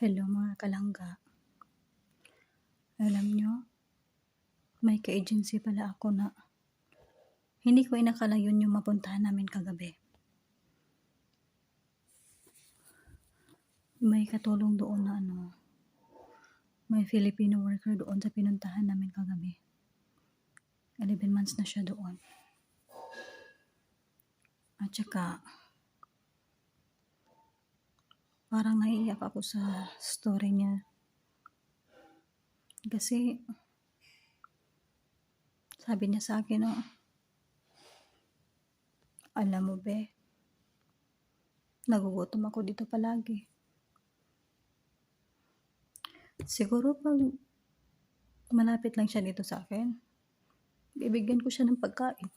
Hello mga kalangga. Alam nyo, may ka-agency pala ako na hindi ko inakala yun yung mapuntahan namin kagabi. May katulong doon na may Filipino worker doon sa pinuntahan namin kagabi. 11 months na siya doon. At saka, parang naiiyak ako sa story niya. Kasi, sabi niya sa akin, alam mo be, nagugutom ako dito palagi. Siguro pag malapit lang siya dito sa akin, bibigyan ko siya ng pagkain.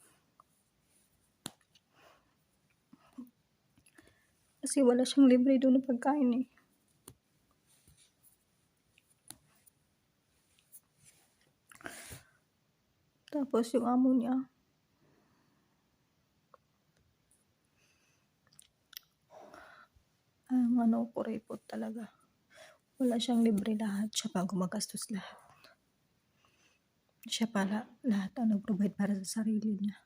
Kasi wala siyang libre doon ng pagkain eh. Tapos yung amo niya, kuripot talaga. Wala siyang libre lahat. Siya pa gumagastos lahat. Siya pala lahat ang nag-provide para sa sarili niya.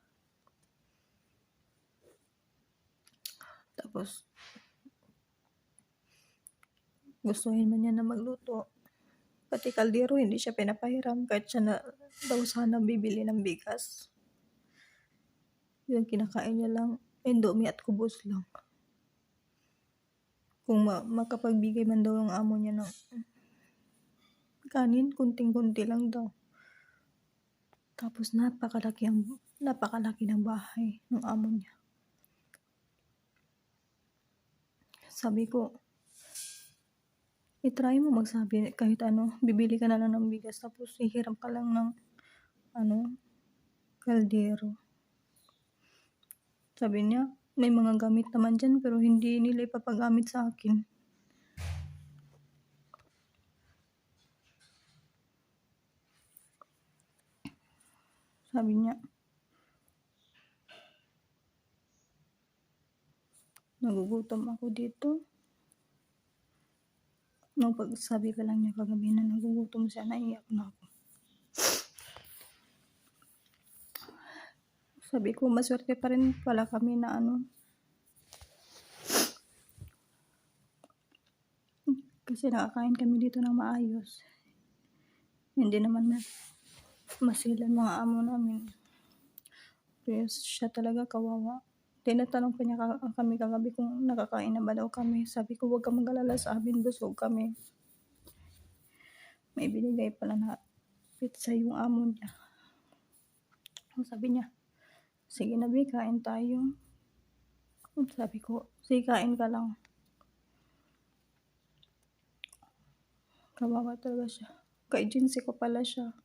Tapos, gustuhin man niya na magluto. Pati kaldero, hindi siya pinapahiram kahit siya na daw sana bibili ng bigas. Yung kinakain niya lang, indomie at kubos lang. Kung makapagbigay man daw ang amo niya ng kanin, kunting-kunti lang daw. Tapos napakalaki ng bahay ng amo niya. Sabi ko, i-try mo magsabi kahit bibili ka na lang ng bigas tapos ihiram ka lang ng kaldero. Sabi niya, may mga gamit naman dyan pero hindi nila ipapagamit sa akin. Sabi niya, nagugutom ako dito. Nung pagsabi pa lang niya kagabi na nagugutom siya, naiyak na ako. Sabi ko, maswerte pa rin pala kami na kasi nakakain kami dito ng maayos. Hindi naman masilan mga amo namin. Pero siya talaga kawawa. Tinatanong pa niya kami kagabi kung nakakain na ba daw kami. Sabi ko, huwag ka mag-alala sa amin, busog kami. May binigay pala na pizza yung amo niya. Sabi niya, sige na be, kain tayo. Sabi ko, sige kain ka lang. Kawawa talaga siya. Ka-agency ko pala siya.